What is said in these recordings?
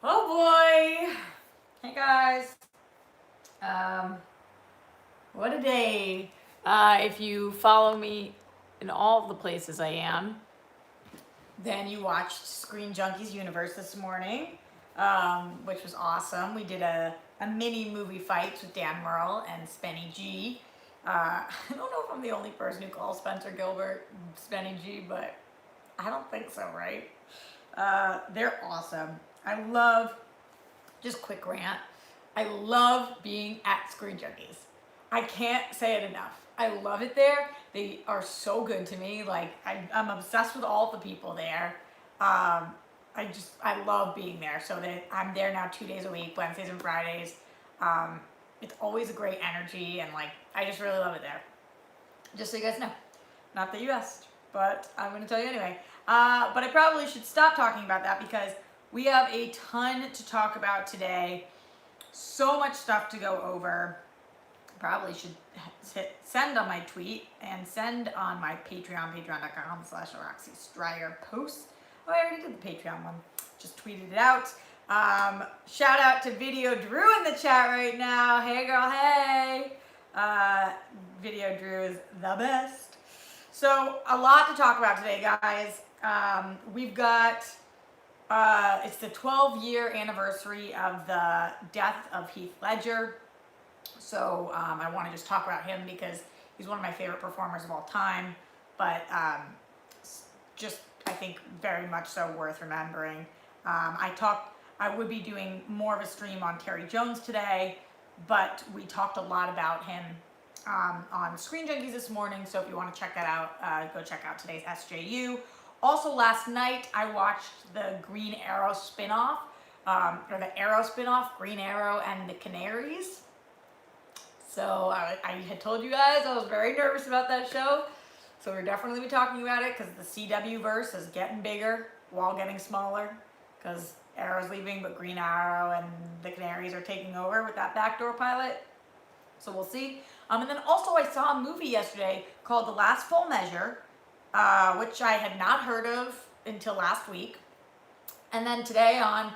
Oh boy. Hey guys. What a day. If you follow me in all the places I am, then you watched Screen Junkies Universe this morning, which was awesome. We did a mini movie fight with Dan Merle and Spenny G. I don't know if I'm the only person who calls Spencer Gilbert Spenny G, but I don't think so, right? They're awesome. I love, just quick rant, I love being at Screen Junkies. I can't say it enough. I love it there. They are so good to me. Like, I'm obsessed with all the people there. I love being there. So that I'm there now 2 days a week, Wednesdays and Fridays. It's always a great energy, and like, I just really love it there. Just so you guys know. Not that you asked, but I'm going to tell you anyway. But I probably should stop talking about that because we have a ton to talk about today. So much stuff to go over. Probably should hit send on my tweet and send on my Patreon, patreon.com/Roxy Striar post. Oh, I already did the Patreon one. Just tweeted it out. Shout out to Video Drew in the chat right now. Hey girl, hey. Video Drew is the best. So a lot to talk about today, guys. We've got, it's the 12-year anniversary of the death of Heath Ledger. So I want to just talk about him because he's one of my favorite performers of all time, but just, I think, very much so worth remembering. I would be doing more of a stream on Terry Jones today, but we talked a lot about him on Screen Junkies this morning, so if you want to check that out, go check out today's SJU. Also, last night I watched the Green Arrow spinoff, or the Arrow spinoff, Green Arrow and the Canaries. So I had told you guys I was very nervous about that show, so we're definitely be talking about it because the CW verse is getting bigger while getting smaller because Arrow's leaving, but Green Arrow and the Canaries are taking over with that backdoor pilot. So we'll see. And then also I saw a movie yesterday called The Last Full Measure, which I had not heard of until last week. And then today on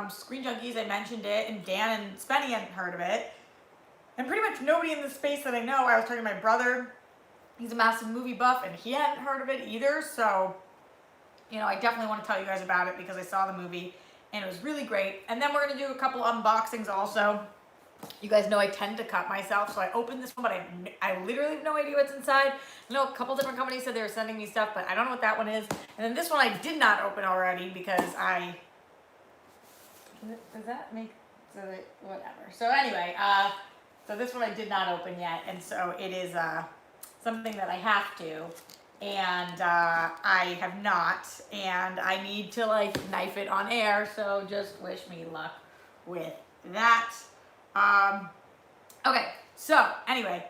Screen Junkies, I mentioned it, and Dan and Spenny hadn't heard of it. And pretty much nobody in the space that I know. I was talking to my brother. He's a massive movie buff, and he hadn't heard of it either. So, you know, I definitely want to tell you guys about it because I saw the movie, and it was really great. And then we're going to do a couple unboxings also. You guys know I tend to cut myself, so I opened this one, but I literally have no idea what's inside. I know a couple different companies said they were sending me stuff, but I don't know what that one is. And then this one I did not open already because does that make, so that, whatever. So anyway, so this one I did not open yet, and so it is something that I have to, and I have not, and I need to like knife it on air, so just wish me luck with that. Okay, so anyway,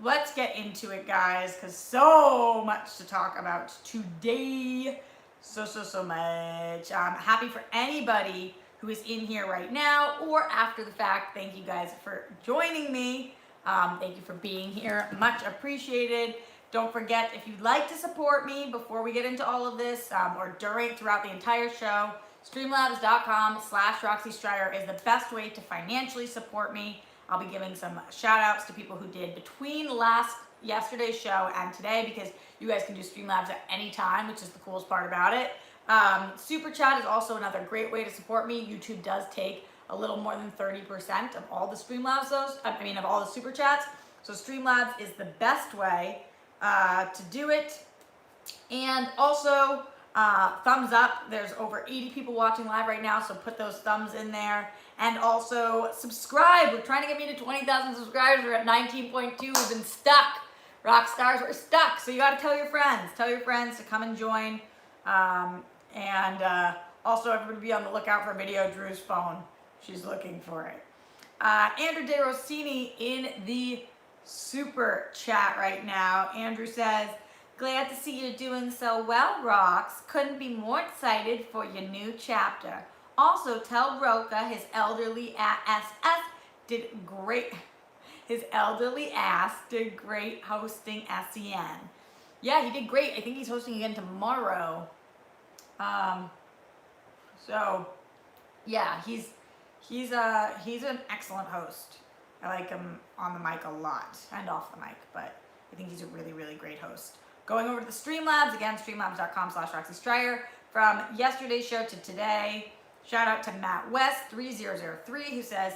let's get into it, guys, because so much to talk about today, so much. Happy for anybody who is in here right now or after the fact. Thank you guys for joining me. Thank you for being here. Much appreciated. Don't forget, if you'd like to support me before we get into all of this, or throughout the entire show, streamlabs.com/Roxy Striar is the best way to financially support me. I'll be giving some shout outs to people who did between yesterday's show and today, because you guys can do Streamlabs at any time, which is the coolest part about it. Super Chat is also another great way to support me. YouTube does take a little more than 30% of all the Streamlabs, of all the Super Chats. So Streamlabs is the best way to do it. And also, thumbs up. There's over 80 people watching live right now, so put those thumbs in there. And also subscribe. We're trying to get me to 20,000 subscribers. We're at 19.2. We've been stuck. Rock stars, we're stuck. So you got to tell your friends. Tell your friends to come and join. Also, everybody be on the lookout for Video Drew's phone. She's looking for it. Andrew De Rossini in the super chat right now. Andrew says, glad to see you doing so well, Rox. Couldn't be more excited for your new chapter. Also, tell Roca his elderly ass did great. His elderly ass did great hosting SEN. Yeah, he did great. I think he's hosting again tomorrow. So Yeah, he's an excellent host. I like him on the mic a lot and off the mic, but I think he's a really, really great host. Going over to the Streamlabs, again, streamlabs.com/Roxy Striar. From yesterday's show to today, shout out to Matt West 3003 who says,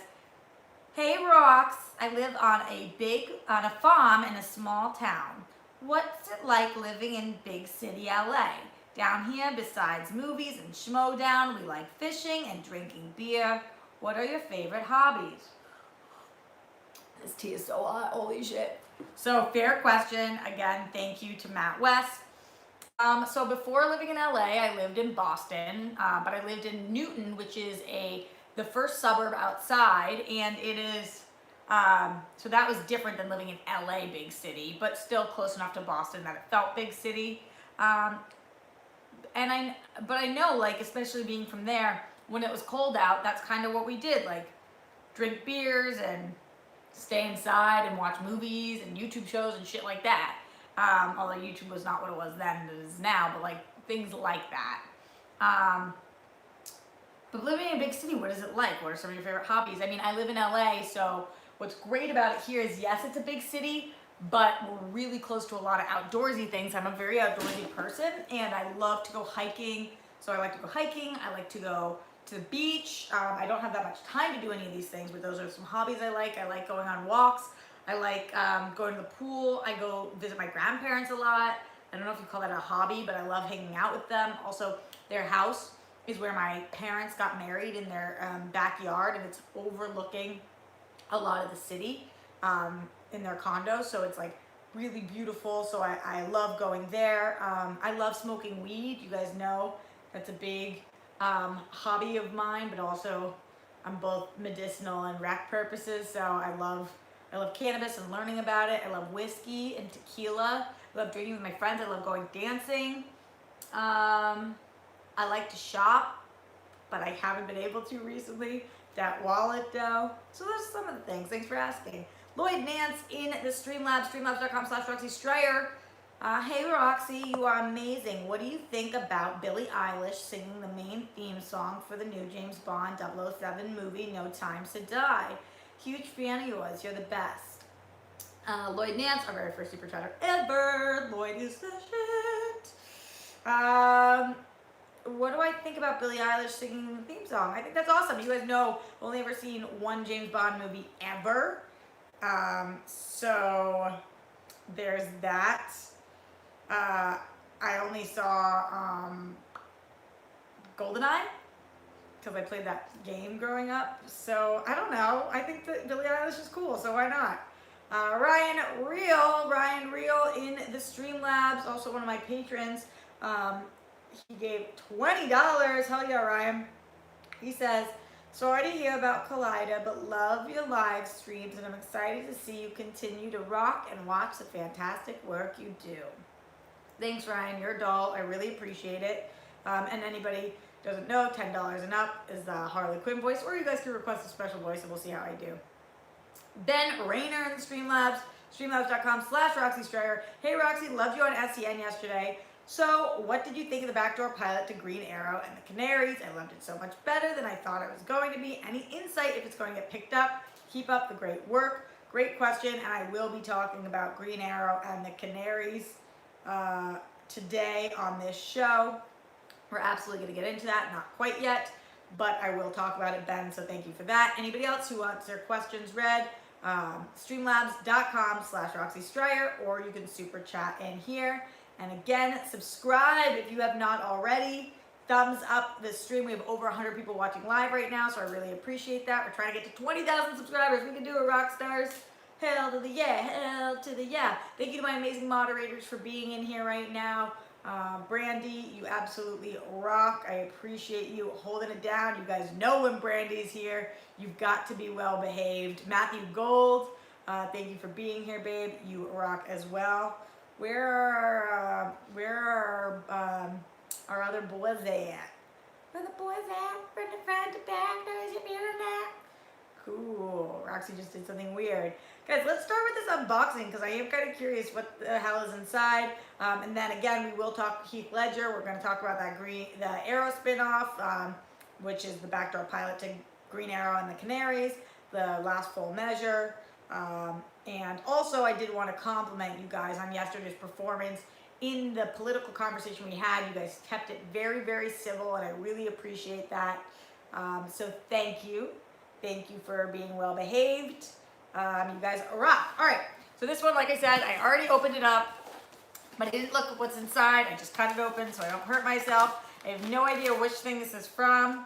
"Hey Rox, I live on a farm in a small town. What's it like living in big city LA? Down here, besides movies and Schmodown, we like fishing and drinking beer. What are your favorite hobbies?" This tea is so hot, holy shit. So fair question. Again, thank you to Matt West. So before living in LA, I lived in Boston, but I lived in Newton, which is the first suburb outside, and it is, so that was different than living in LA, big city, but still close enough to Boston that it felt big city. But I know, like, especially being from there, when it was cold out, that's kind of what we did, like, drink beers and stay inside and watch movies and YouTube shows and shit like that. Although YouTube was not what it was then, it is now, but like things like that. But living in a big city, what is it like? What are some of your favorite hobbies? I mean, I live in LA, so what's great about it here is, yes, it's a big city, but we're really close to a lot of outdoorsy things. I'm a very outdoorsy person, and I love to go hiking. So I like to go hiking. I like to go to the beach. I don't have that much time to do any of these things, but those are some hobbies I like. I like going on walks. I like going to the pool. I go visit my grandparents a lot. I don't know if you call that a hobby, but I love hanging out with them. Also, their house is where my parents got married, in their backyard, and it's overlooking a lot of the city in their condo. So it's like really beautiful. So I love going there. I love smoking weed. You guys know that's a big hobby of mine, but also I'm both medicinal and rec purposes. So I love cannabis and learning about it. I love whiskey and tequila. I love drinking with my friends. I love going dancing. I like to shop, but I haven't been able to recently. That wallet though. So those are some of the things. Thanks for asking. Lloyd Nance in the Streamlabs, streamlabs.com/Roxy Striar. Hey Roxy, you are amazing. What do you think about Billie Eilish singing the main theme song for the new James Bond 007 movie, No Time to Die? Huge fan of yours. You're the best. Lloyd Nance, our very first super chatter ever. Lloyd is the shit. What do I think about Billie Eilish singing the theme song? I think that's awesome. You guys know I've only ever seen one James Bond movie ever. So there's that. I only saw GoldenEye, because I played that game growing up. So I don't know. I think that Billie Eilish is cool, so why not? Ryan Real in the Streamlabs, also one of my patrons. He gave $20. Hell yeah, Ryan. He says, sorry to hear about Collider, but love your live streams, and I'm excited to see you continue to rock and watch the fantastic work you do. Thanks, Ryan. You're a doll. I really appreciate it. And anybody doesn't know, $10 and up is the Harley Quinn voice, or you guys can request a special voice, and we'll see how I do. Ben Rayner in the Streamlabs, streamlabs.com/Roxy Striar. Hey, Roxy, loved you on SCN yesterday. So, what did you think of the backdoor pilot to Green Arrow and the Canaries? I loved it so much better than I thought it was going to be. Any insight if it's going to get picked up? Keep up the great work. Great question, and I will be talking about Green Arrow and the Canaries today on this show. We're absolutely going to get into that. Not quite yet, but I will talk about it, Ben, so thank you for that. Anybody else who wants their questions read, streamlabs.com/Roxy Striar, or you can super chat in here. And again, subscribe if you have not already. Thumbs up this stream. We have over 100 people watching live right now, so I really appreciate that. We're trying to get to 20,000 subscribers. We can do it, rock stars. Hell to the yeah, hell to the yeah. Thank you to my amazing moderators for being in here right now. Brandy, you absolutely rock. I appreciate you holding it down. You guys know when Brandy's here, you've got to be well behaved. Matthew Gold, thank you for being here, babe. You rock as well. Where are our other boys at? Where the boys at? From the front to back, there's your mirror now. Cool. Roxy just did something weird. Guys, let's start with this unboxing because I am kind of curious what the hell is inside. And then again, we will talk Heath Ledger. We're going to talk about the Arrow spinoff. which is the backdoor pilot to Green Arrow and the Canaries, the last full measure. And also I did want to compliment you guys on yesterday's performance. In the political conversation we had, you guys kept it very, very civil, and I really appreciate that. So thank you. Thank you for being well behaved. You guys rock. All right, so this one, like I said, I already opened it up, but I didn't look at what's inside. I just cut it open so I don't hurt myself. I have no idea which thing this is from.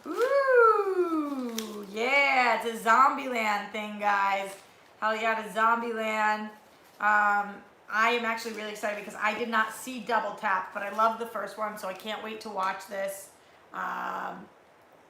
Ooh, yeah, it's a Zombieland thing, guys. Hell yeah, it's Zombieland. I am actually really excited because I did not see Double Tap, but I love the first one, so I can't wait to watch this.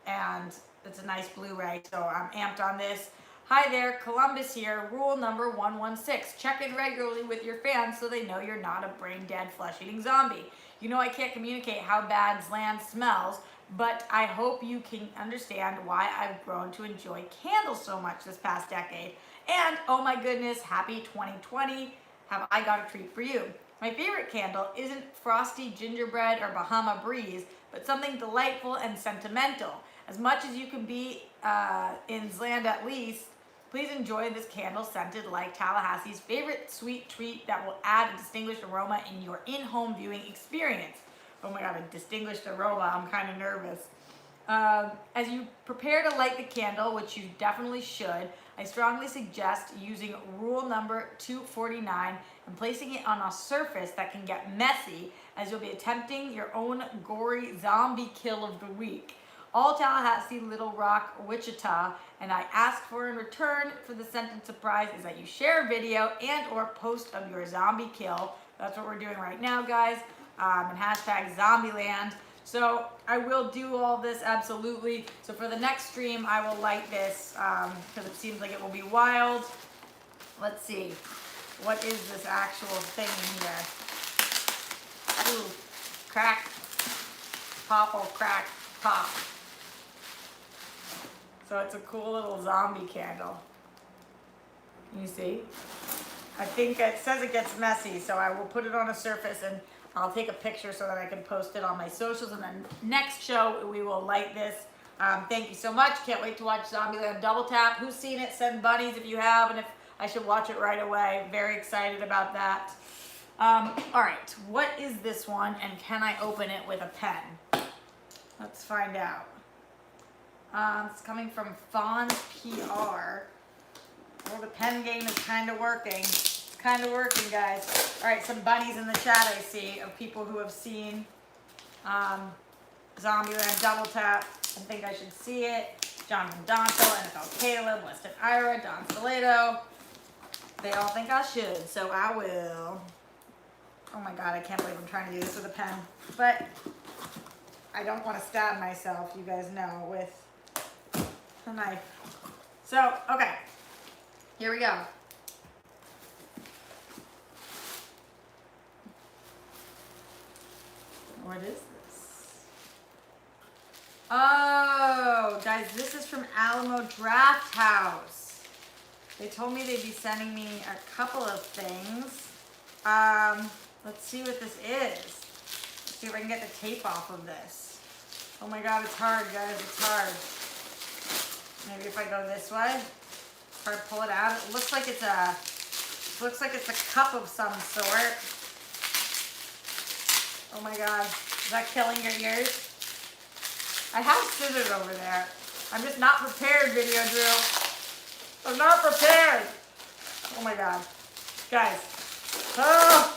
And it's a nice Blu-ray, so I'm amped on this. Hi there, Columbus here. Rule number 116. Check in regularly with your fans so they know you're not a brain-dead, flesh-eating zombie. You know I can't communicate how bad land smells, but I hope you can understand why I've grown to enjoy candles so much this past decade. And, oh my goodness, happy 2020. Have I got a treat for you. My favorite candle isn't frosty gingerbread or Bahama Breeze, but something delightful and sentimental. As much as you can be in Zland at least, please enjoy this candle scented like Tallahassee's favorite sweet treat that will add a distinguished aroma in your in-home viewing experience. Oh my God, a distinguished aroma, I'm kind of nervous. As you prepare to light the candle, which you definitely should, I strongly suggest using rule number 249 and placing it on a surface that can get messy, as you'll be attempting your own gory zombie kill of the week. All Tallahassee, Little Rock, Wichita, and I ask for in return for the sentence surprise is that you share a video and or post of your zombie kill. That's what we're doing right now, guys. And hashtag Zombieland. So I will do all this, absolutely. So for the next stream, I will light this because it seems like it will be wild. Let's see. What is this actual thing in here? Ooh, crack, pop, or crack, pop. So it's a cool little zombie candle. Can you see? I think it says it gets messy, so I will put it on a surface and I'll take a picture so that I can post it on my socials, and then next show we will light this. Thank you so much. Can't wait to watch Zombieland Double Tap. Who's seen it? Send bunnies if you have, and if I should watch it right away. Very excited about that. All right, what is this one, and can I open it with a pen? Let's find out. It's coming from Fawn's PR. Well, the pen game is kind of working. Kind of working, guys. All right, some bunnies in the chat I see of people who have seen Zombieland Double Tap and think I should see it. Jonathan Donto, NFL Caleb, Weston Ira, Don Stiletto. They all think I should, so I will. Oh my God, I can't believe I'm trying to do this with a pen. But I don't want to stab myself, you guys know, with a knife. So, okay. Here we go. What is this? Oh, guys, this is from Alamo Drafthouse. They told me they'd be sending me a couple of things. Let's see what this is. Let's see if I can get the tape off of this. Oh my God, it's hard, guys, it's hard. Maybe if I go this way, try to pull it out. It looks like it's a cup of some sort. Oh my God, is that killing your ears? I have scissors over there. I'm just not prepared, Video Drill. I'm not prepared. Oh my God. Guys. Oh,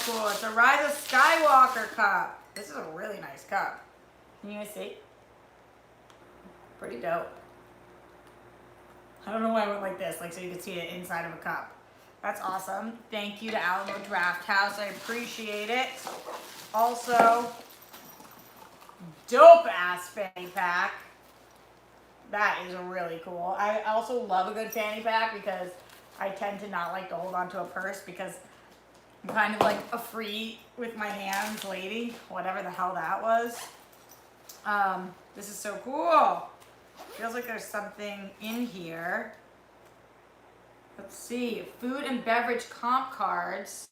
cool. It's a Rise of Skywalker cup. This is a really nice cup. Can you guys see? Pretty dope. I don't know why I went like this, like so you can see it inside of a cup. That's awesome. Thank you to Alamo Drafthouse. I appreciate it. Also, dope ass fanny pack. That is really cool. I also love a good fanny pack because I tend to not like to hold on to a purse because I'm kind of like a free with my hands lady, whatever the hell that was. This is so cool. Feels like there's something in here. Let's see, food and beverage comp cards.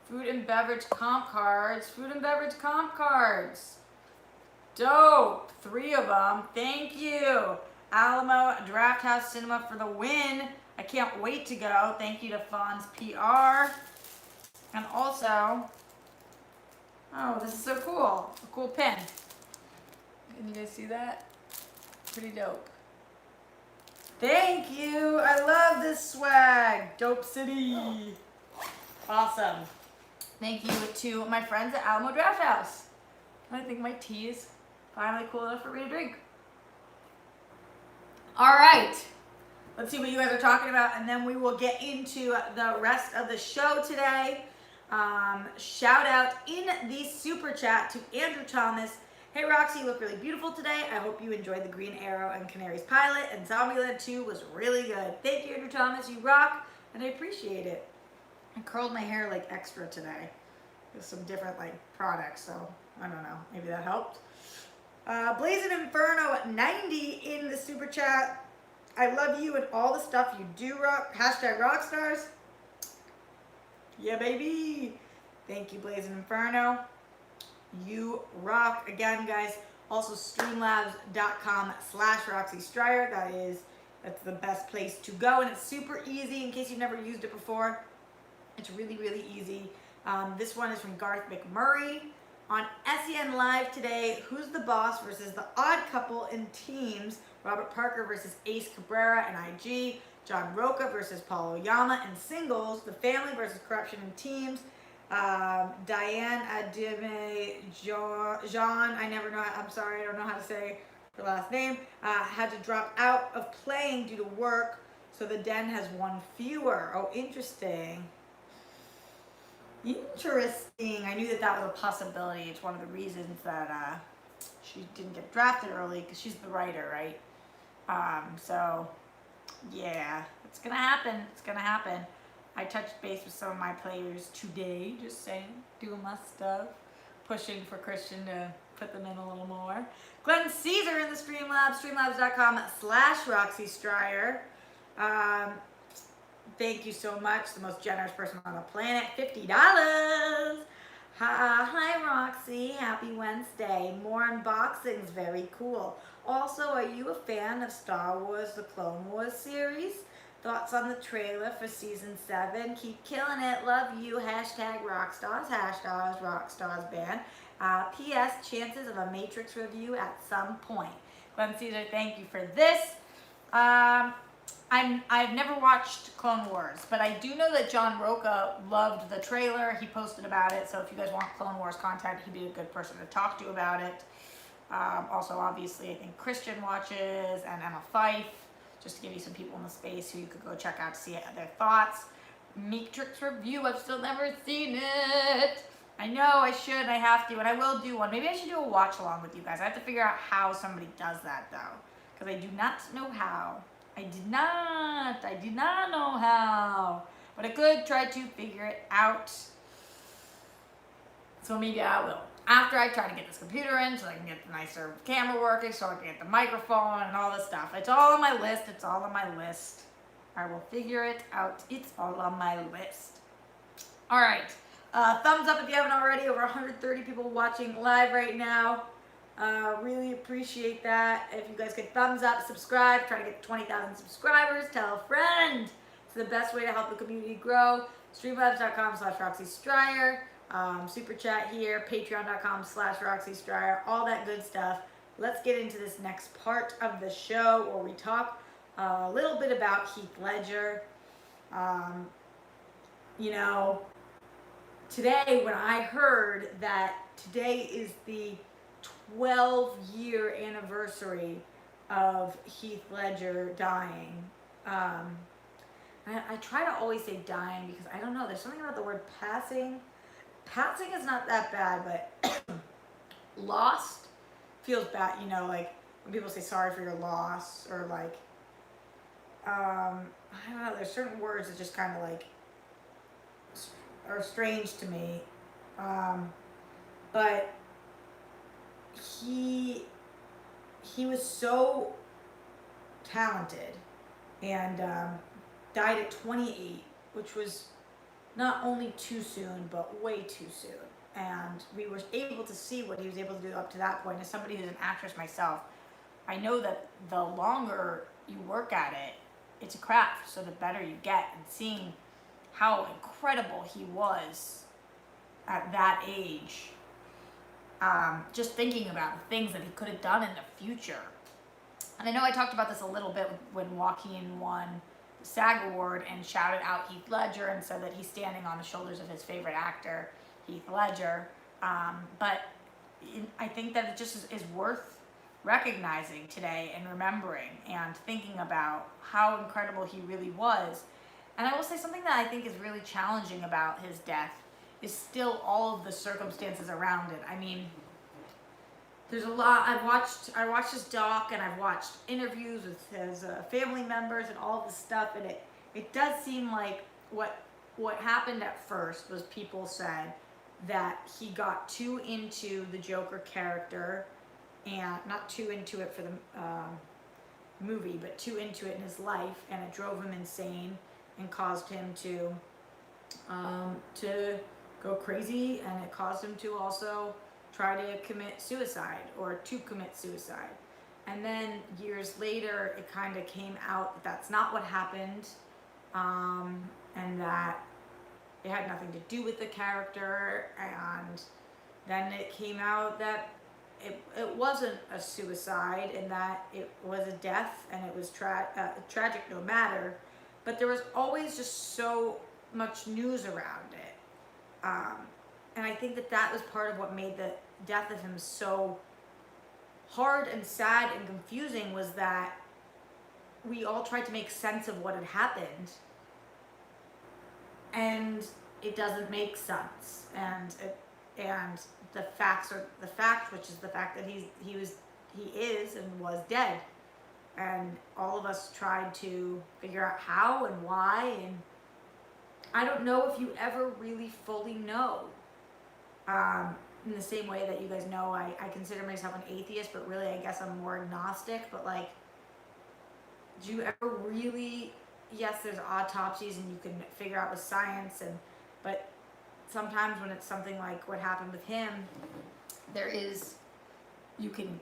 Food and beverage comp cards. Food and beverage comp cards. Dope. 3 of them. Thank you. Alamo Drafthouse Cinema for the win. I can't wait to go. Thank you to Fawn's PR. And also, oh, this is so cool. A cool pin. Can you guys see that? Pretty dope. Thank you. I love this swag. Dope City. Awesome. Thank you to my friends at Alamo Drafthouse. I think my tea is finally cool enough for me to drink. All right. Let's see what you guys are talking about, and then we will get into the rest of the show today. Shout out in the super chat to Andrew Thomas. Hey Roxy, you look really beautiful today. I hope you enjoyed the Green Arrow and Canary's pilot, and Zombieland 2 was really good. Thank you, Andrew Thomas. You rock, and I appreciate it. I curled my hair like extra today with some different like products, so I don't know. Maybe that helped. Blazing Inferno 90 in the super chat. I love you and all the stuff you do, rock. Hashtag Rockstars. Yeah, baby. Thank you, Blazing Inferno. You rock. Again, guys, also streamlabs.com/Roxy Striar. That's the best place to go, and it's super easy in case you've never used it before. It's really, really easy. This one is from Garth McMurray. On SEN Live today, Who's the Boss versus The Odd Couple in teams. Robert Parker versus Ace Cabrera in IG. John Roca versus Paul Oyama in singles. The Family versus Corruption in teams. Diane Adime Jean, I don't know how to say her last name, had to drop out of playing due to work, so the Den has 1 fewer. Oh, interesting. Interesting. I knew that was a possibility. It's one of the reasons that she didn't get drafted early, because she's the writer, right? So, yeah, it's going to happen. It's going to happen. I touched base with some of my players today, just saying, doing my stuff, pushing for Christian to put them in a little more. Glenn Caesar in the Streamlabs, streamlabs.com/Roxy Striar. Thank you so much, the most generous person on the planet, $50. Hi Roxy, happy Wednesday. More unboxings, very cool. Also, are you a fan of Star Wars, the Clone Wars series? Thoughts on the trailer for season 7? Keep killing it, love you, hashtag Rockstars, hashtag Rockstars band. P.S. chances of a Matrix review at some point. Glenn Caesar, thank you for this. I've never watched Clone Wars, but I do know that John Roca loved the trailer. He posted about it, so if you guys want Clone Wars content, he'd be a good person to talk to about it. Also, obviously, I think Christian watches and Emma Fife, just to give you some people in the space who you could go check out to see their thoughts. Matrix review, I've still never seen it. I know I should, I have to, and I will do one. Maybe I should do a watch along with you guys. I have to figure out how somebody does that though, because I do not know how. I did not know how, but I could try to figure it out. So maybe I will. After I try to get this computer in so I can get the nicer camera working, so I can get the microphone and all this stuff. It's all on my list, it's all on my list. I will figure it out, it's all on my list. All right, thumbs up if you haven't already. Over 130 people watching live right now. Really appreciate that. If you guys could thumbs up, subscribe, try to get 20,000 subscribers, tell a friend. It's the best way to help the community grow. Streamlabs.com/Roxy Striar. Super chat here, patreon.com/Roxy Striar, all that good stuff. Let's get into this next part of the show where we talk a little bit about Heath Ledger. You know, today when I heard that today is the 12-year anniversary of Heath Ledger dying. I try to always say dying because I don't know, there's something about the word passing. Passing is not that bad, but lost feels bad, you know, like when people say sorry for your loss, or like, I don't know, there's certain words that just kind of like are strange to me. But he was so talented, and died at 28, which was not only too soon, but way too soon. And we were able to see what he was able to do up to that point. As somebody who's an actress myself, I know that the longer you work at it, it's a craft, so the better you get. And seeing how incredible he was at that age, just thinking about the things that he could have done in the future. And I know I talked about this a little bit when Joaquin won the SAG Award and shouted out Heath Ledger and said that he's standing on the shoulders of his favorite actor, Heath Ledger. But I think that it just is worth recognizing today and remembering and thinking about how incredible he really was. And I will say something that I think is really challenging about his death is still all of the circumstances around it. I mean, there's a lot. I watched his doc, and I've watched interviews with his family members and all this stuff, and it does seem like what happened at first was people said that he got too into the Joker character, and not too into it for the movie, but too into it in his life, and it drove him insane and caused him to go crazy, and it caused him to also try to commit suicide or to commit suicide. And then years later, it kind of came out that that's not what happened, and that it had nothing to do with the character. And then it came out that it wasn't a suicide, and that it was a death, and it was tragic no matter. But there was always just so much news around it. And I think that was part of what made the death of him so hard and sad and confusing, was that we all tried to make sense of what had happened, and it doesn't make sense. And the facts are the fact, which is the fact that he is and was dead. And all of us tried to figure out how and why, and I don't know if you ever really fully know. In the same way that you guys know, I consider myself an atheist, but really I guess I'm more agnostic. But like, do you ever really, yes, there's autopsies and you can figure out with science, but sometimes when it's something like what happened with him, you can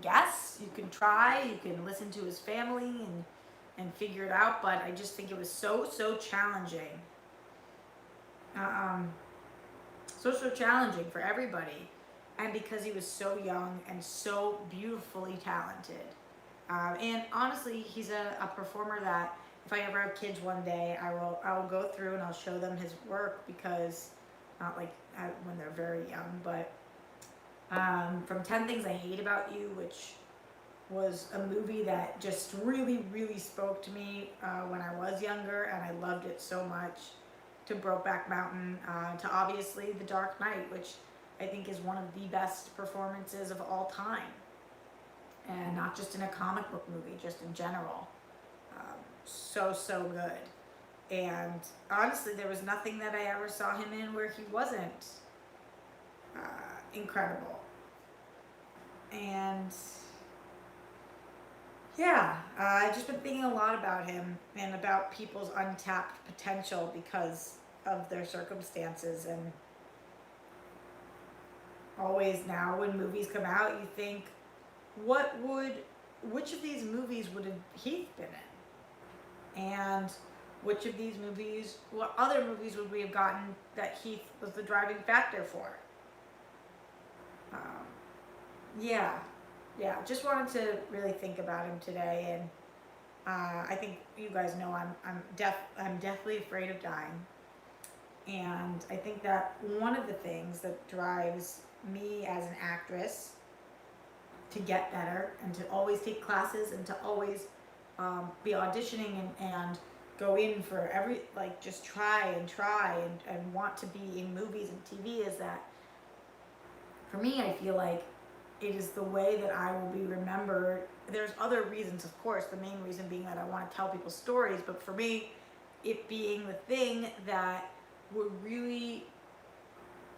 guess, you can try, you can listen to his family and figure it out. But I just think it was so challenging. So challenging for everybody, and because he was so young and so beautifully talented. And honestly, he's a performer that if I ever have kids one day, I will go through and I'll show them his work, because not like when they're very young, but from 10 Things I Hate About You, which was a movie that just really spoke to me when I was younger, and I loved it so much, to Brokeback Mountain, to obviously The Dark Knight, which I think is one of the best performances of all time. And not just in a comic book movie, just in general. So good. And honestly, there was nothing that I ever saw him in where he wasn't incredible. And yeah, I've just been thinking a lot about him and about people's untapped potential because of their circumstances. And always now when movies come out, you think, which of these movies would have Heath been in? And which of these movies, what other movies would we have gotten that Heath was the driving factor for? Yeah, just wanted to really think about him today, and I think you guys know I'm deathly afraid of dying, and I think that one of the things that drives me as an actress to get better and to always take classes and to always be auditioning and go in for just try and want to be in movies and TV, is that for me, I feel like it is the way that I will be remembered. There's other reasons, of course, the main reason being that I want to tell people stories, but for me, it being the thing that would really,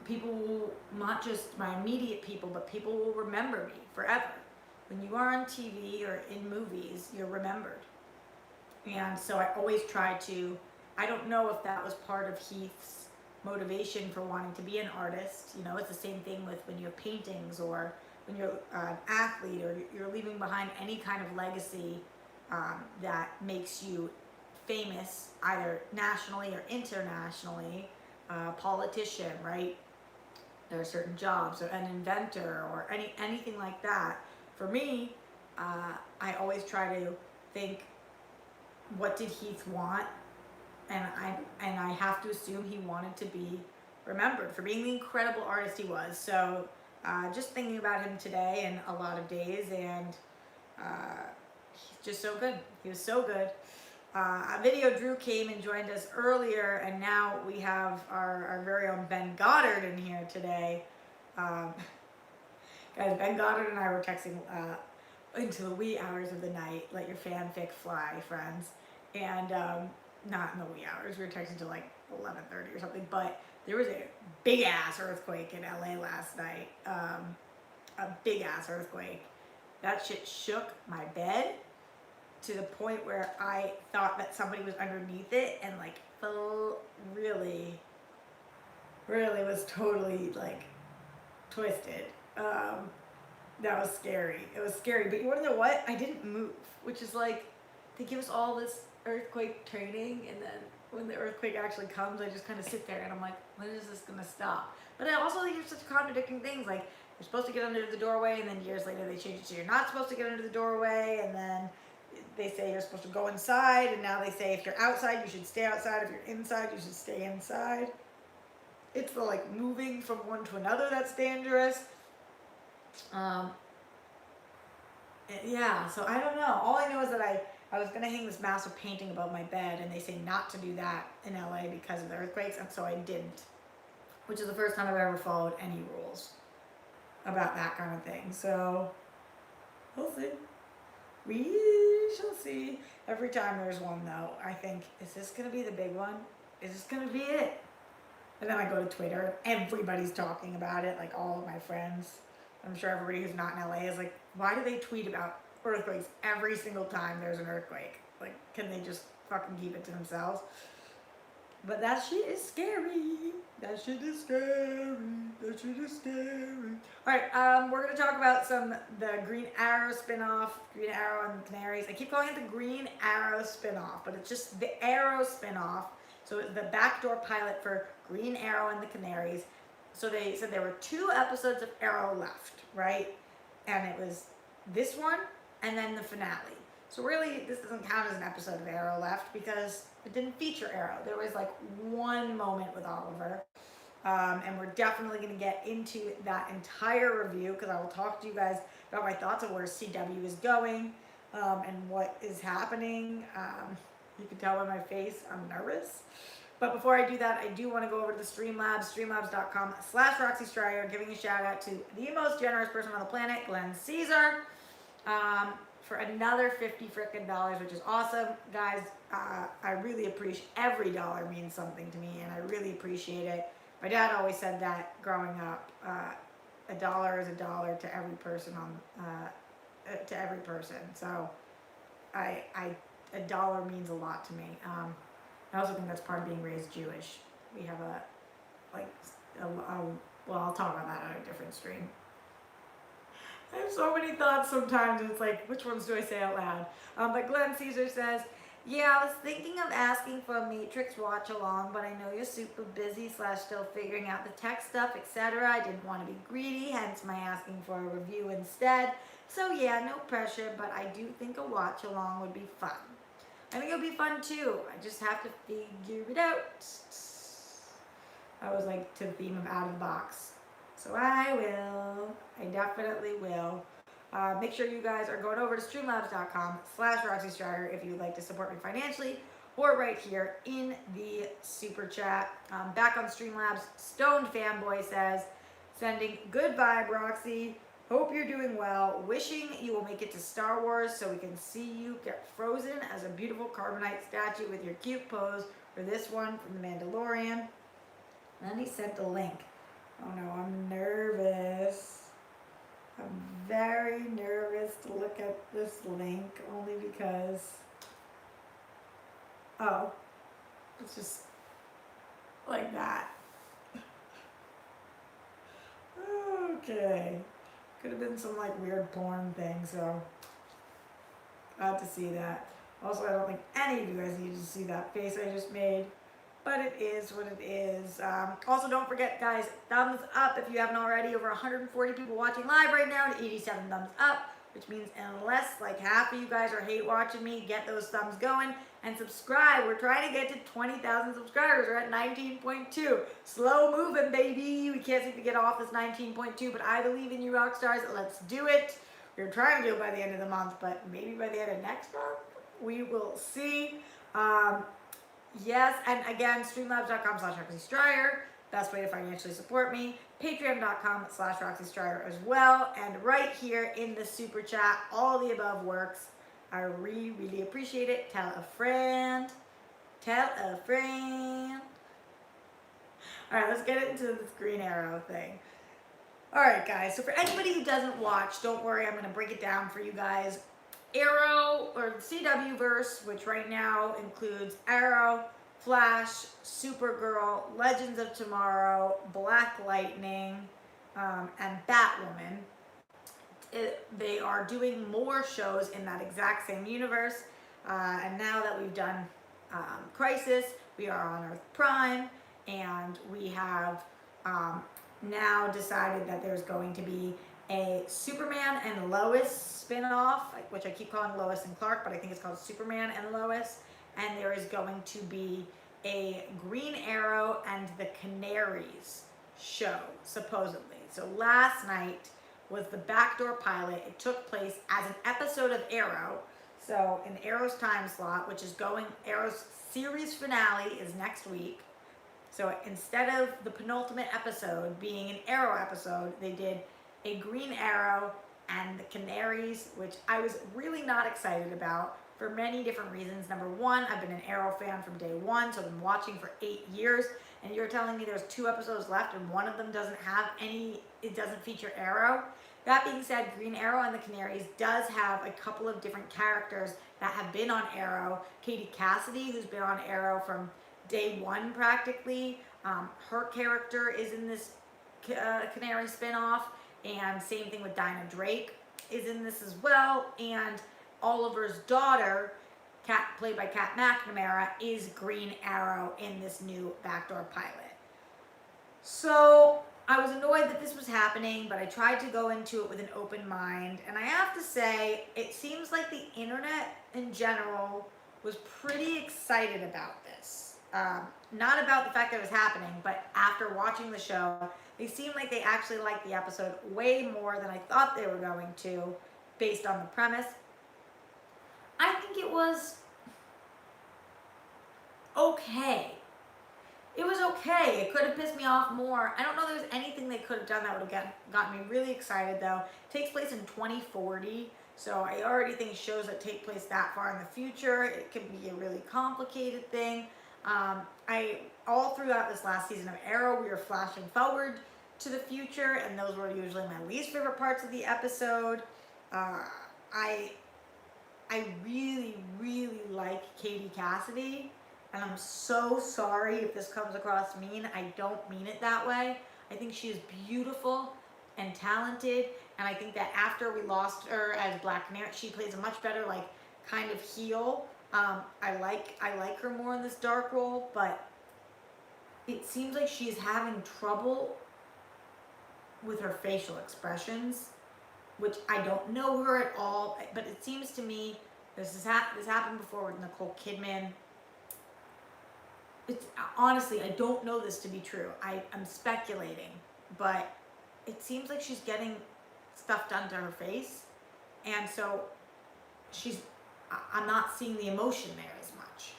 people will, not just my immediate people, but people will remember me forever. When you are on TV or in movies, you're remembered. And so I always try to I don't know if that was part of Heath's motivation for wanting to be an artist. You know, it's the same thing with when you have paintings, or when you're an athlete, or you're leaving behind any kind of legacy that makes you famous, either nationally or internationally. Politician, right? There are certain jobs, or an inventor, or anything like that. For me, I always try to think, what did Heath want? And I have to assume he wanted to be remembered for being the incredible artist he was. So just thinking about him today and a lot of days, and he's just so good. He was so good. A video Drew came and joined us earlier, and now we have our very own Ben Goddard in here today. Guys, Ben Goddard and I were texting into the wee hours of the night. Let your fanfic fly, friends. And not in the wee hours. We were texting till like 11:30 or something. But there was a big ass earthquake in LA last night. A big ass earthquake. That shit shook my bed to the point where I thought that somebody was underneath it, and like really was totally like twisted. That was scary. It was scary. But you want to know what? I didn't move, which is like, they give us all this earthquake training, and then when the earthquake actually comes, I just kind of sit there and I'm like, when is this gonna stop? But I also think it's such contradicting things. Like, you're supposed to get under the doorway, and then years later they change it to you're not supposed to get under the doorway, and then they say you're supposed to go inside, and now they say if you're outside, you should stay outside. If you're inside, you should stay inside. It's the like moving from one to another that's dangerous. Yeah, so I don't know. All I know is that I was gonna hang this massive painting above my bed, and they say not to do that in LA because of the earthquakes, and so I didn't. Which is the first time I've ever followed any rules about that kind of thing. So we'll see. We shall see. Every time there's one, though, I think, is this gonna be the big one? Is this gonna be it? And then I go to Twitter, everybody's talking about it, like all of my friends. I'm sure everybody who's not in LA is like, why do they tweet about earthquakes every single time there's an earthquake? Like, can they just fucking keep it to themselves? But that shit is scary. That shit is scary. That shit is scary. Alright, we're gonna talk about the Green Arrow spinoff, Green Arrow and the Canaries. I keep calling it the Green Arrow spinoff, but it's just the Arrow spinoff. So it's the backdoor pilot for Green Arrow and the Canaries. So they said there were 2 episodes of Arrow left, right? And it was this one and then the finale. So really, this doesn't count as an episode of Arrow left because it didn't feature Arrow. There was like one moment with Oliver. And we're definitely going to get into that entire review, because I will talk to you guys about my thoughts on where CW is going and what is happening. You can tell by my face I'm nervous. But before I do that, I do want to go over to the Streamlabs, streamlabs.com/Roxy Striar, giving a shout out to the most generous person on the planet, Glenn Caesar, for another $50 frickin', which is awesome. Guys, I really appreciate, every dollar means something to me, and I really appreciate it. My dad always said that growing up, a dollar is a dollar to every person to every person. So a dollar means a lot to me. I also think that's part of being raised Jewish. We have well, I'll talk about that on a different stream. I have so many thoughts sometimes, and it's like, which ones do I say out loud? But Glenn Caesar says, yeah, I was thinking of asking for a Matrix watch along, but I know you're super busy / still figuring out the tech stuff, etc. I didn't want to be greedy, hence my asking for a review instead. So yeah, no pressure, but I do think a watch along would be fun. I think it'll be fun too. I just have to figure it out. I was like, to the theme of out of the box. So I will. I definitely will. Make sure you guys are going over to streamlabs.com/Roxy Striar if you'd like to support me financially, or right here in the super chat. Back on Streamlabs, Stoned Fanboy says, sending good vibe, Roxy. Hope you're doing well. Wishing you will make it to Star Wars so we can see you get frozen as a beautiful carbonite statue with your cute pose for this one from The Mandalorian. And then he sent a link. Oh no, I'm nervous. I'm very nervous to look at this link, only because, oh, let's Just like that. Okay. Could have been some like weird porn thing, so glad to see that. Also, I don't think any of you guys needed to see that face I just made, but it is what it is. Also, don't forget, guys, thumbs up if you haven't already. Over 140 people watching live right now, and 87 thumbs up, which means unless like half of you guys are hate watching me, get those thumbs going. And subscribe. We're trying to get to 20,000 subscribers. We're at 19.2. Slow moving, baby. We can't seem to get off this 19.2, but I believe in you, rock stars. Let's do it. We're trying to do it by the end of the month, but maybe by the end of next month. We will see. Yes, and again, streamlabs.com/RoxyStriar. Best way to financially support me. Patreon.com/RoxyStriar as well. And right here in the super chat, all the above works. I really, really appreciate it. Tell a friend. Tell a friend. All right, let's get into this Green Arrow thing. All right, guys. So for anybody who doesn't watch, don't worry. I'm going to break it down for you guys. Arrow, or CW verse, which right now includes Arrow, Flash, Supergirl, Legends of Tomorrow, Black Lightning, and Batwoman. They are doing more shows in that exact same universe, and now that we've done Crisis, we are on Earth Prime, and we have now decided that there's going to be a Superman and Lois spin-off, which I keep calling Lois and Clark, but I think it's called Superman and Lois, and there is going to be a Green Arrow and the Canaries show, supposedly. So last night was the backdoor pilot. It took place as an episode of Arrow. So in Arrow's time slot, which is going, Arrow's series finale is next week. So instead of the penultimate episode being an Arrow episode, they did a Green Arrow and the Canaries, which I was really not excited about for many different reasons. Number one, I've been an Arrow fan from day one, so I've been watching for 8 years, and you're telling me there's 2 episodes left and one of them doesn't have any, it doesn't feature Arrow. That being said, Green Arrow and the Canaries does have a couple of different characters that have been on Arrow. Katie Cassidy, who's been on Arrow from day one practically. Her character is in this Canary spinoff, and same thing with Dinah Drake is in this as well. And Oliver's daughter, played by Kat McNamara, is Green Arrow in this new backdoor pilot. So I was annoyed that this was happening, but I tried to go into it with an open mind. And I have to say, it seems like the internet in general was pretty excited about this. Not about the fact that it was happening, but after watching the show, they seemed like they actually liked the episode way more than I thought they were going to, based on the premise. I think it was okay. It was okay. It could have pissed me off more. I don't know if there's anything they could have done that would have gotten me really excited, though. It takes place in 2040, so I already think shows that take place that far in the future, it can be a really complicated thing. All throughout this last season of Arrow, we were flashing forward to the future, and those were usually my least favorite parts of the episode. I really, really like Katie Cassidy, and I'm so sorry if this comes across mean. I don't mean it that way. I think she is beautiful and talented, and I think that after we lost her as Black Canary, she plays a much better, like, kind of heel. I like her more in this dark role, but it seems like she's having trouble with her facial expressions, which I don't know her at all, but it seems to me this happened before with Nicole Kidman. It's honestly, I don't know this to be true. I'm speculating, but it seems like she's getting stuff done to her face, and so I'm not seeing the emotion there as much.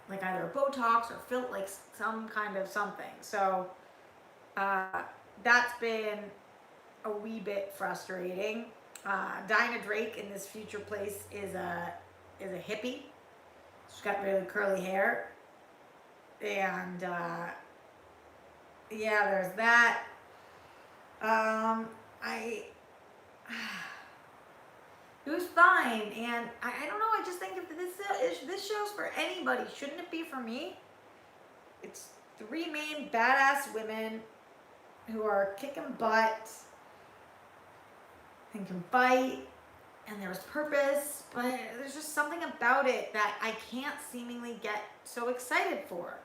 Like either Botox or felt like some kind of something. So that's been a wee bit frustrating. Dinah Drake in this future place is a hippie. She's got really curly hair, and yeah, there's that. It was fine, and I don't know. I just think if this show's for anybody, shouldn't it be for me? It's three main badass women who are kicking butt and can fight, and there's purpose, but there's just something about it that I can't seemingly get so excited for.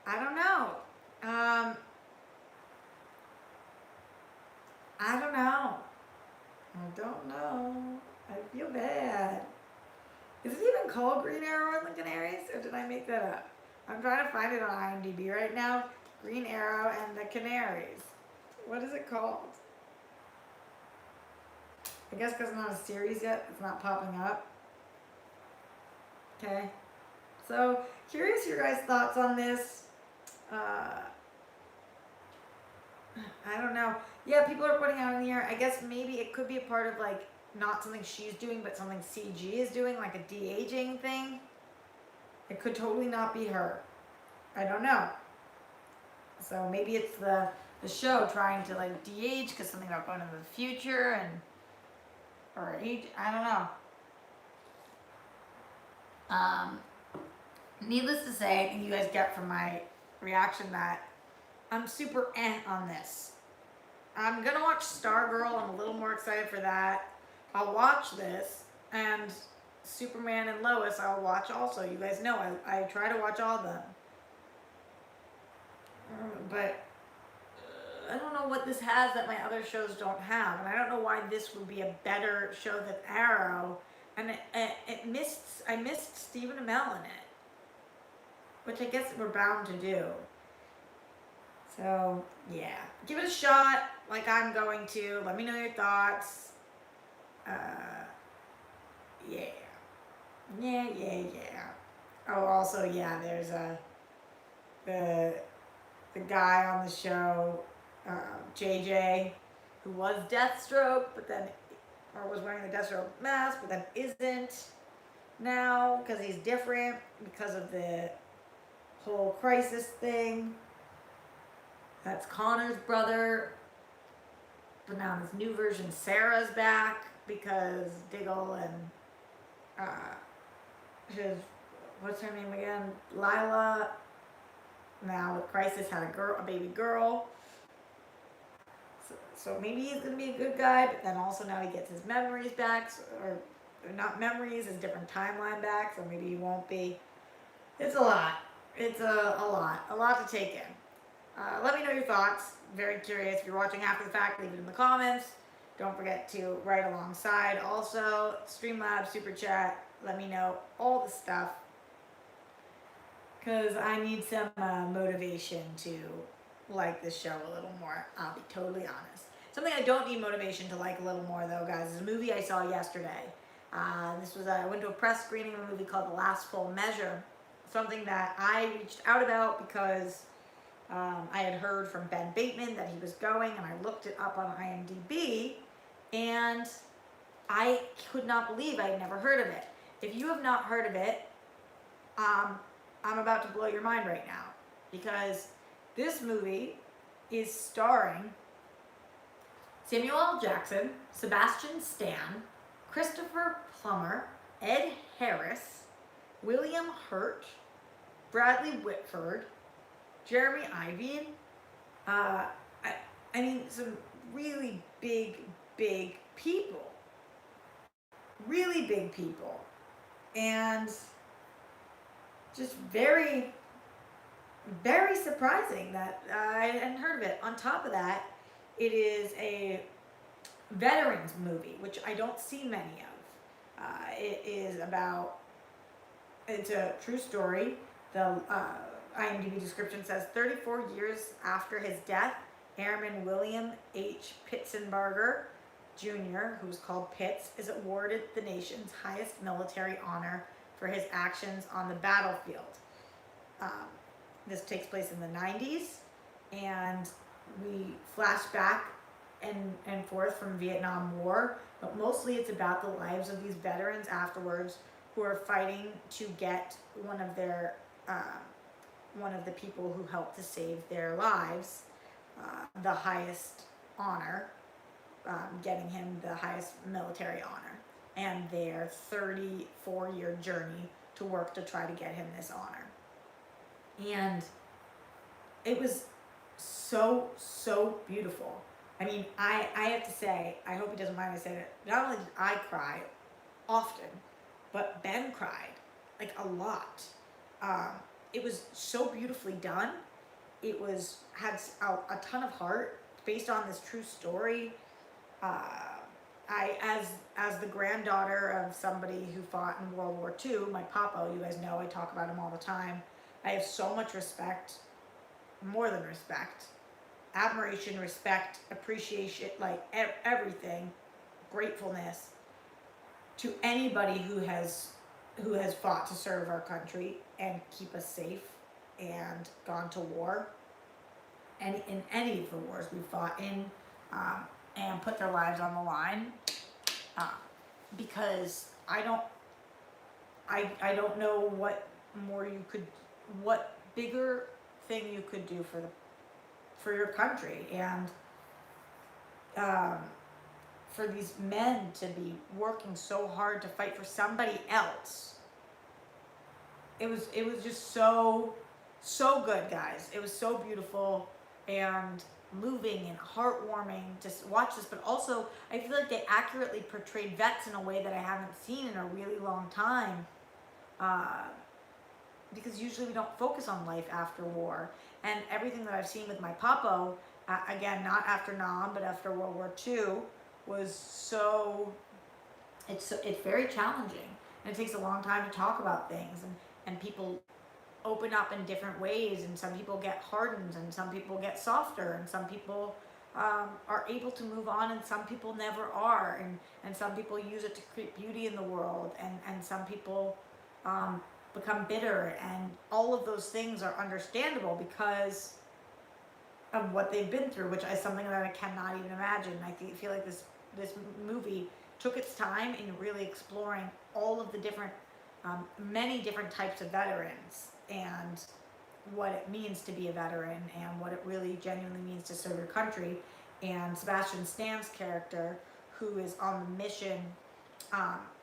I don't know. I don't know. I don't know. I feel bad. Is it even called Green Arrow and the Canaries, or did I make that up? I'm trying to find it on IMDb right now. Green Arrow and the Canaries. What is it called? I guess because it's not a series yet, it's not popping up. Okay. So, curious your guys' thoughts on this. I don't know. Yeah, people are putting out in the air. I guess maybe it could be a part of like not something she's doing, but something CG is doing, like a de-aging thing. It could totally not be her. I don't know. So maybe it's the show trying to like de-age because something about going into the future and or age. I don't know. Needless to say, I think you guys get from my reaction that I'm super on this. I'm gonna watch Stargirl. I'm a little more excited for that. I'll watch this, and Superman and Lois I'll watch also. You guys know I try to watch all of them. But I don't know what this has that my other shows don't have, and I don't know why this would be a better show than Arrow. And I missed Stephen Amell in it, which I guess we're bound to do. So yeah, give it a shot, like I'm going to. Let me know your thoughts. Yeah. Oh, also yeah, there's the guy on the show, JJ, who was Deathstroke, but then, or was wearing the Deathstroke mask, but then isn't now because he's different because of the whole crisis thing. That's Connor's brother, but now this new version, Sarah's back because Diggle and what's her name again, Lila. Now with Crisis had a baby girl. So maybe he's gonna be a good guy, but then also now he gets his memories back, or not memories, his different timeline back. So maybe he won't be. It's a lot. It's a lot to take in. Let me know your thoughts. Very curious. If you're watching after the fact, leave it in the comments. Don't forget to write alongside. Also, Streamlabs, Super Chat. Let me know all the stuff, because I need some motivation to like this show a little more. I'll be totally honest. Something I don't need motivation to like a little more, though, guys, is a movie I saw yesterday. I went to a press screening of a movie called The Last Full Measure. Something that I reached out about because I had heard from Ben Bateman that he was going, and I looked it up on IMDb, and I could not believe I had never heard of it. If you have not heard of it, I'm about to blow your mind right now, because this movie is starring Samuel L. Jackson, Sebastian Stan, Christopher Plummer, Ed Harris, William Hurt, Bradley Whitford, Jeremy Ivian. I mean, some really big people. Really big people. And just very surprising that I hadn't heard of it. On top of that, it is a veterans movie, which I don't see many of. It's a true story. The IMDb description says 34 years after his death, Airman William H. Pitsenbarger Jr., who was called Pitts, is awarded the nation's highest military honor for his actions on the battlefield. This takes place in the 90s, and we flash back and forth from Vietnam War, but mostly it's about the lives of these veterans afterwards who are fighting to get one of the people who helped to save their lives the highest honor, getting him the highest military honor. and their 34-year journey to work to try to get him this honor. And it was so, so beautiful. I mean, I have to say, I hope he doesn't mind me saying it, not only did I cry often, but Ben cried, like a lot. It was so beautifully done. It had a ton of heart, based on this true story. As the granddaughter of somebody who fought in World War II, my papa, you guys know I talk about him all the time. I have so much respect, more than respect, admiration, respect, appreciation, like everything, gratefulness to anybody who has fought to serve our country and keep us safe and gone to war, and in any of the wars we fought in, and put their lives on the line, because I don't know what bigger thing you could do for your country, and for these men to be working so hard to fight for somebody else. It was just so good, guys. It was so beautiful and moving and heartwarming to watch this, but also I feel like they accurately portrayed vets in a way that I haven't seen in a really long time, because usually we don't focus on life after war, and everything that I've seen with my papo, again, not after Nam, but after World War II, was it's very challenging, and it takes a long time to talk about things, and people open up in different ways, and some people get hardened, and some people get softer, and some people are able to move on, and some people never are, and some people use it to create beauty in the world, and some people become bitter, and all of those things are understandable because of what they've been through, which is something that I cannot even imagine. I feel like this movie took its time in really exploring all of the different, many different types of veterans, and what it means to be a veteran, and what it really genuinely means to serve your country. And Sebastian Stan's character, who is on the mission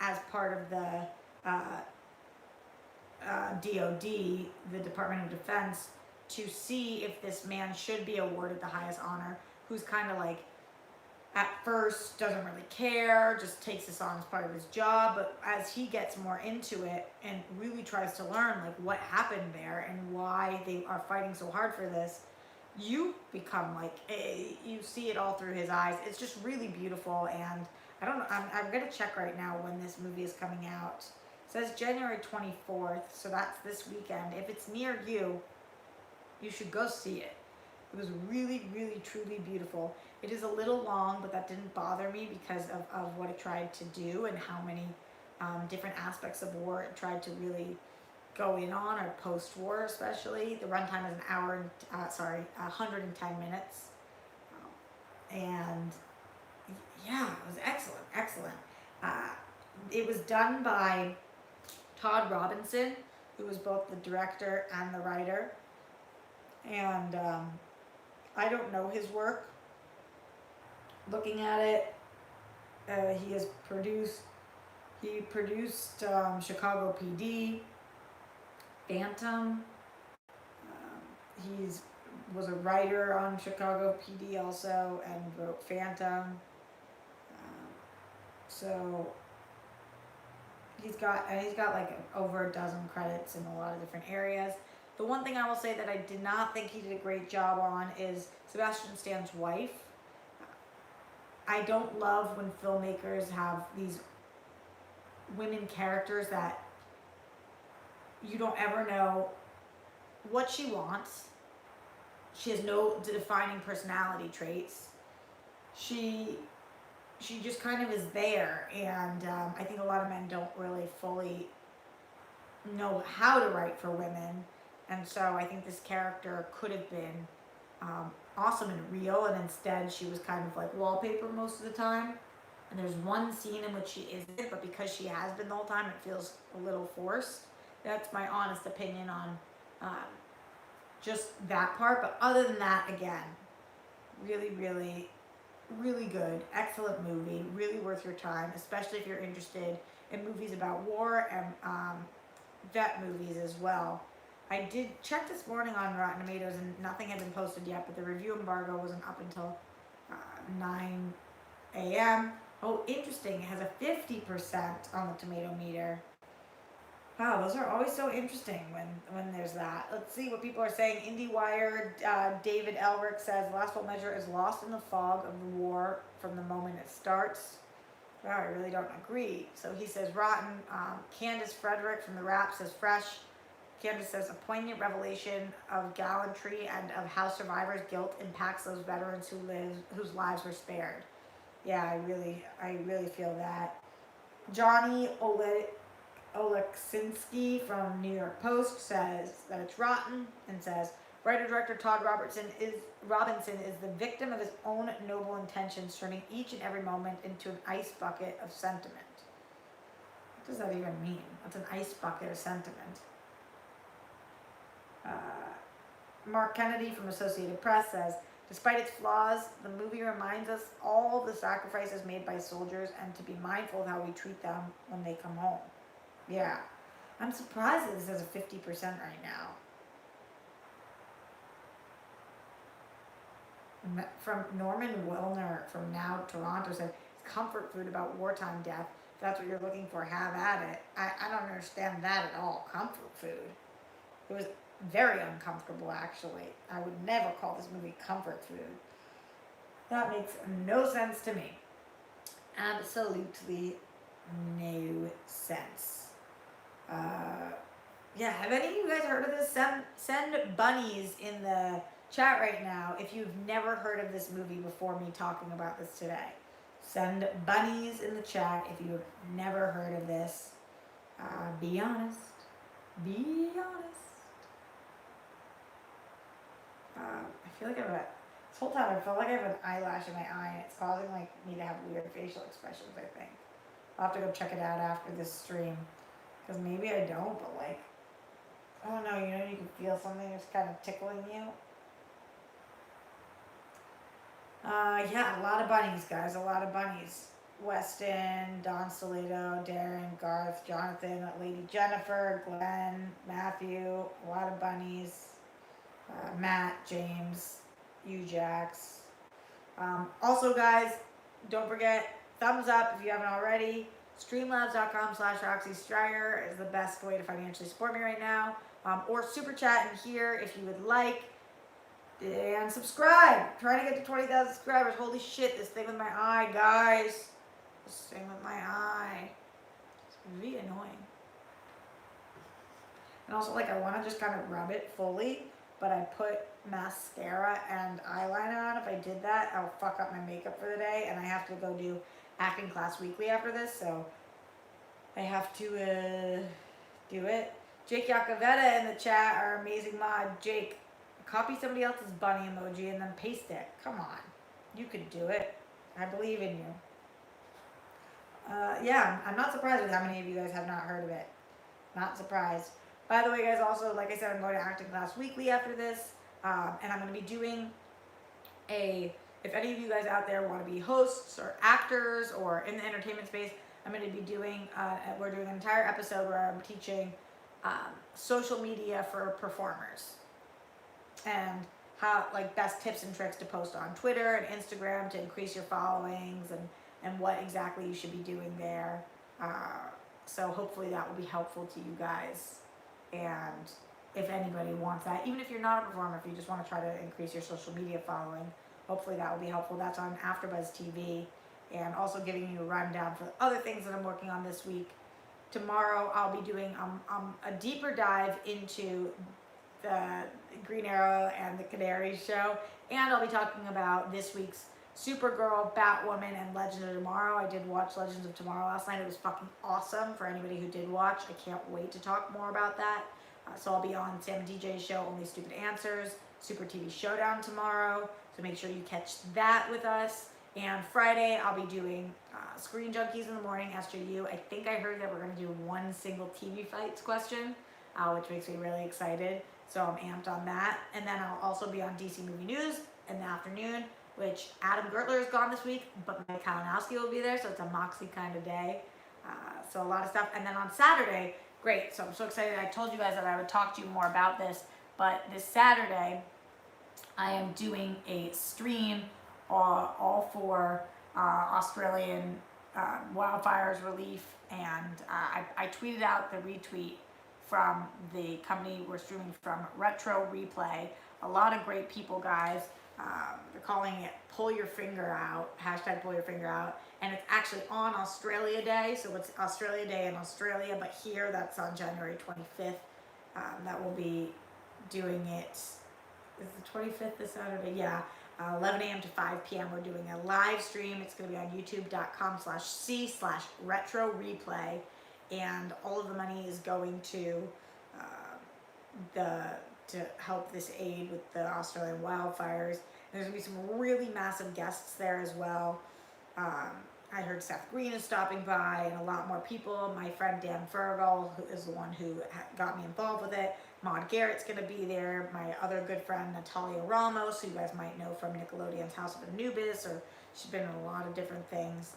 as part of the DOD, the Department of Defense, to see if this man should be awarded the highest honor, who's kind of like, at first doesn't really care, just takes this on as part of his job, but as he gets more into it and really tries to learn like what happened there and why they are fighting so hard for this, you become like, you see it all through his eyes. It's just really beautiful, and I don't know, I'm gonna check right now when this movie is coming out. It says January 24th, so that's this weekend. If it's near you, you should go see it. It was really, really, truly beautiful. It is a little long, but that didn't bother me because of what it tried to do and how many different aspects of war it tried to really go in on, or post-war especially. The runtime is 110 minutes. And yeah, it was excellent, excellent. It was done by Todd Robinson, who was both the director and the writer. And I don't know his work. Looking at it, he produced Chicago PD, Phantom. He was a writer on Chicago PD also, and wrote Phantom. So he's got like over a dozen credits in a lot of different areas. The one thing I will say that I did not think he did a great job on is Sebastian Stan's wife. I don't love when filmmakers have these women characters that you don't ever know what she wants. She has no defining personality traits. She just kind of is there, and I think a lot of men don't really fully know how to write for women. And so I think this character could have been awesome and real, and instead she was kind of like wallpaper most of the time. And there's one scene in which she isn't, but because she has been the whole time, it feels a little forced. That's my honest opinion on just that part. But other than that, again, really, really, really good, excellent movie, really worth your time, especially if you're interested in movies about war and vet movies as well. I did check this morning on Rotten Tomatoes and nothing had been posted yet, but the review embargo wasn't up until 9 a.m. Oh, interesting. It has a 50% on the tomato meter. Wow, those are always so interesting when there's that. Let's see what people are saying. IndieWire, David Elric says, the last full measure is lost in the fog of the war from the moment it starts. Wow, I really don't agree. So he says rotten. Candace Frederick from The Wrap says fresh. Candace says a poignant revelation of gallantry and of how survivors' guilt impacts those veterans whose lives were spared. Yeah, I really feel that. Johnny Oleksinski from New York Post says that it's rotten and says writer-director Todd Robinson is the victim of his own noble intentions, turning each and every moment into an ice bucket of sentiment. What does that even mean? What's an ice bucket of sentiment? Mark Kennedy from Associated Press says, despite its flaws, the movie reminds us all of the sacrifices made by soldiers and to be mindful of how we treat them when they come home. Yeah. I'm surprised that this has a 50% right now. From Norman Wilner from Now Toronto said, it's comfort food about wartime death. If that's what you're looking for, have at it. I don't understand that at all. Comfort food. It was very uncomfortable, actually. I would never call this movie comfort food. That makes no sense to me. Absolutely no sense. Yeah, have any of you guys heard of this? Send bunnies in the chat right now if you've never heard of this movie before me talking about this today. Send bunnies in the chat if you've never heard of this. Be honest. Be honest. I feel like this whole time I felt like I have an eyelash in my eye and it's causing me to have weird facial expressions, I think. I'll have to go check it out after this stream. Because maybe I don't, but I don't know, you can feel something that's kind of tickling you. Yeah, a lot of bunnies, guys, a lot of bunnies. Weston, Don Salito, Darren, Garth, Jonathan, Lady Jennifer, Glenn, Matthew, a lot of bunnies. Matt, James, Jax. Also, guys, don't forget, thumbs up if you haven't already. Streamlabs.com/Roxy Striar is the best way to financially support me right now. Or super chat in here if you would like. And subscribe. Trying to get to 20,000 subscribers. Holy shit, this thing with my eye, guys. This thing with my eye. It's really annoying. And also, I want to just kind of rub it fully, but I put mascara and eyeliner on. If I did that, I'll fuck up my makeup for the day, and I have to go do acting class weekly after this, so I have to do it. Jake Yakavetta in the chat, our amazing mod. Jake, copy somebody else's bunny emoji and then paste it. Come on. You could do it. I believe in you. Yeah, I'm not surprised with how many of you guys have not heard of it. Not surprised. By the way, guys, also, like I said, I'm going to acting class weekly after this, and I'm going to be doing if any of you guys out there want to be hosts or actors or in the entertainment space, I'm going to be doing, we're doing an entire episode where I'm teaching social media for performers and how, best tips and tricks to post on Twitter and Instagram to increase your followings and what exactly you should be doing there. So hopefully that will be helpful to you guys. And if anybody wants that, even if you're not a performer, if you just want to try to increase your social media following, hopefully that will be helpful. That's on AfterBuzz TV, and also giving you a rundown for other things that I'm working on this week. Tomorrow I'll be doing a deeper dive into the Green Arrow and the Canary show, and I'll be talking about this week's Supergirl, Batwoman, and Legends of Tomorrow. I did watch Legends of Tomorrow last night. It was fucking awesome for anybody who did watch. I can't wait to talk more about that. So I'll be on Sam and DJ's show, Only Stupid Answers, Super TV Showdown tomorrow. So make sure you catch that with us. And Friday, I'll be doing Screen Junkies in the morning, SJU. I think I heard that we're going to do one single TV fights question, which makes me really excited. So I'm amped on that. And then I'll also be on DC Movie News in the afternoon which Adam Gertler is gone this week, but Mike Kalinowski will be there, so it's a Moxie kind of day. So a lot of stuff. And then on Saturday, great, so I'm so excited. I told you guys that I would talk to you more about this, but this Saturday, I am doing a stream all for Australian wildfires relief, and I tweeted out the retweet from the company we're streaming from, Retro Replay. A lot of great people, guys. They're calling it Pull Your Finger Out, hashtag Pull Your Finger Out, and it's actually on Australia Day, so it's Australia Day in Australia, but here that's on January 25th. That will be doing it. Is the 25th this Saturday? Yeah. 11 a.m. to 5 p.m. We're doing a live stream. It's going to be on youtube.com/c/retro replay. And all of the money is going to help this aid with the Australian wildfires. And there's going to be some really massive guests there as well. I heard Seth Green is stopping by and a lot more people. My friend Dan Fergal, who is the one who got me involved with it. Maude Garrett's going to be there. My other good friend, Natalia Ramos, who you guys might know from Nickelodeon's House of Anubis, or she's been in a lot of different things.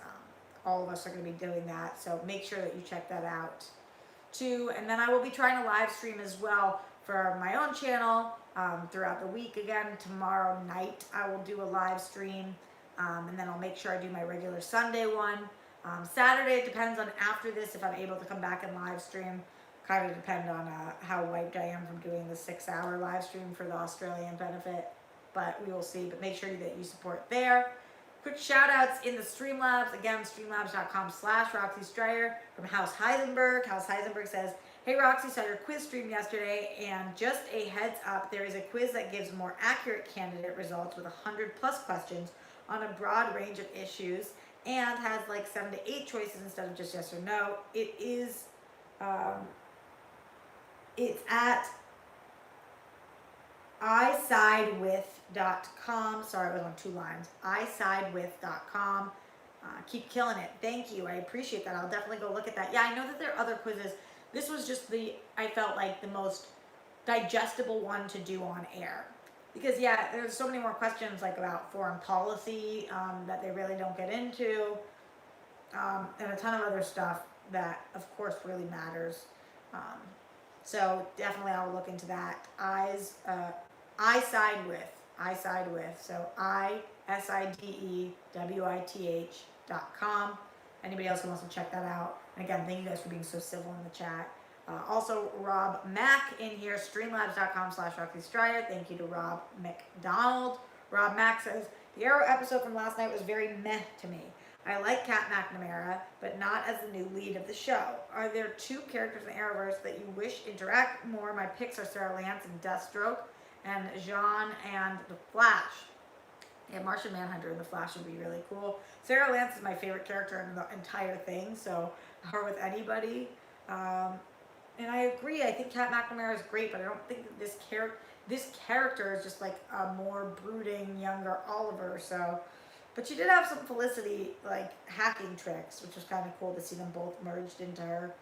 All of us are going to be doing that, so make sure that you check that out too. And then I will be trying to live stream as well for my own channel throughout the week. Again, tomorrow night I will do a live stream, and then I'll make sure I do my regular Sunday one. Saturday, it depends on after this if I'm able to come back and live stream. Kind of depend on how wiped I am from doing the 6-hour live stream for the Australian benefit, but we will see. But make sure that you support there. Quick shout outs in the Streamlabs. Again, streamlabs.com/Roxy Striar from House Heisenberg. House Heisenberg says, "Hey Roxy, saw your quiz stream yesterday, and just a heads up, there is a quiz that gives more accurate candidate results with 100+ questions on a broad range of issues and has like 7 to 8 choices instead of just yes or no. It is, it's at isidewith.com. Sorry, it was on 2 lines. isidewith.com. Keep killing it. Thank you. I appreciate that. I'll definitely go look at that. Yeah, I know that there are other quizzes. This was just I felt like the most digestible one to do on air. Because, yeah, there's so many more questions like about foreign policy that they really don't get into. And a ton of other stuff that, of course, really matters. So definitely I'll look into that. I side with. So isidewith.com. Anybody else who wants to check that out. And again, thank you guys for being so civil in the chat. Also, Rob Mack in here, streamlabs.com/Roxy Striar. Thank you to Rob McDonald. Rob Mack says, the Arrow episode from last night was very meh to me. I like Kat McNamara, but not as the new lead of the show. Are there 2 characters in the Arrowverse that you wish interact more? My picks are Sarah Lance and Deathstroke, and Jean and The Flash. Yeah, Martian Manhunter and The Flash would be really cool. Sarah Lance is my favorite character in the entire thing, so her with anybody. And I agree, I think Kat McNamara is great, but I don't think that this character is just like a more brooding, younger Oliver, so... But she did have some Felicity, like, hacking tricks, which was kind of cool to see them both merged into her.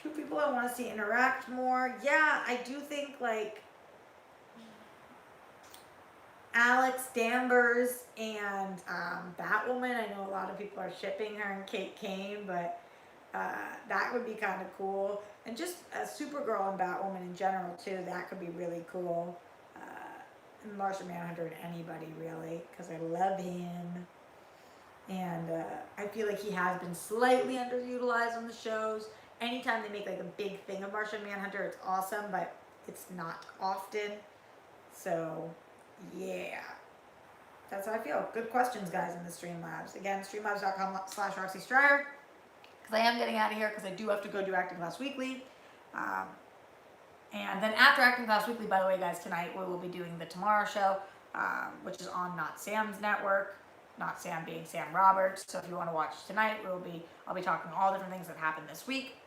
2 people I want to see interact more. Yeah, I do think, like, Alex Danvers and Batwoman. I know a lot of people are shipping her and Kate Kane, but that would be kind of cool. And just Supergirl and Batwoman in general, too. That could be really cool. Martian Manhunter and anybody really, because I love him, and I feel like he has been slightly underutilized on the shows. Anytime they make like a big thing of Martian Manhunter, it's awesome, but it's not often. So yeah, that's how I feel. Good questions, guys, in the Streamlabs. Again, streamlabs.com/Roxy Striar, because I am getting out of here because I do have to go do Acting Class Weekly. And then after Acting Class Weekly, by the way, guys, tonight we will be doing The Tomorrow Show, which is on Not Sam's network. Not Sam being Sam Roberts. So if you want to watch tonight, I'll be talking all different things that happened this week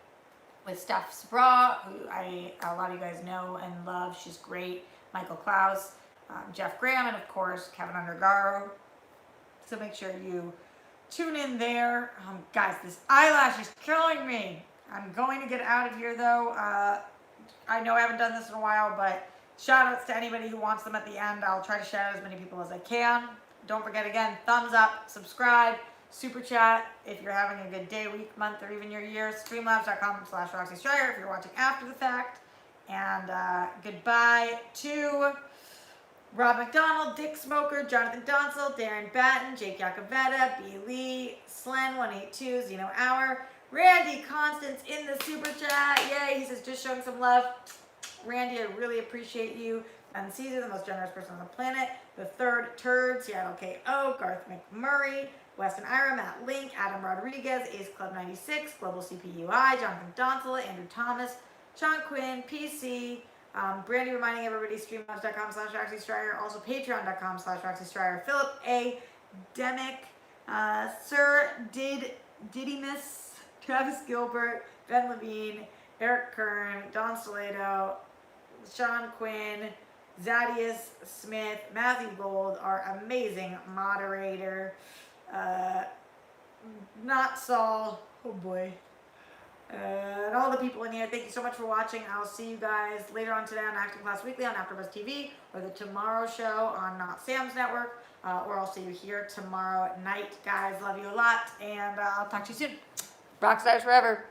with Steph Sabra, who a lot of you guys know and love. She's great. Michael Klaus, Jeff Graham, and of course Kevin Undergaro. So make sure you tune in there. Guys, this eyelash is killing me. I'm going to get out of here though. I know I haven't done this in a while, but Shout outs to anybody who wants them at the end. I'll try to shout out as many people as I can. Don't forget again, thumbs up, subscribe, super chat if you're having a good day, week, month, or even your year. Streamlabs.com/Roxy Striar if you're watching after the fact. And goodbye to Rob McDonald, Dick Smoker, Jonathan Donsel, Darren Batten, Jake Yakavetta, B. Lee, Slen182, Zeno Hour, Randy Constance in the super chat. Yay, he says just showing some love. Randy, I really appreciate you. And Caesar, the most generous person on the planet. The third turd, Seattle KO, Garth McMurray, Weston Ira, Matt Link, Adam Rodriguez, Ace Club 96, Global CPUI, Jonathan Donsel, Andrew Thomas, Sean Quinn, PC, Brandy reminding everybody, streamlabs.com/Roxy Striar, also patreon.com/Roxy Striar, Philip A. Demick, Sir Didymus, Travis Gilbert, Ben Levine, Eric Kern, Don Stiletto, Sean Quinn, Zadius Smith, Matthew Gold, our amazing moderator, Not Saul, oh boy, and all the people in here. Thank you so much for watching. I'll see you guys later on today on Acting Class Weekly on AfterBuzz TV, or the Tomorrow Show on Not Sam's Network, or I'll see you here tomorrow night. Guys, love you a lot, and I'll talk to you soon. Rockstars forever.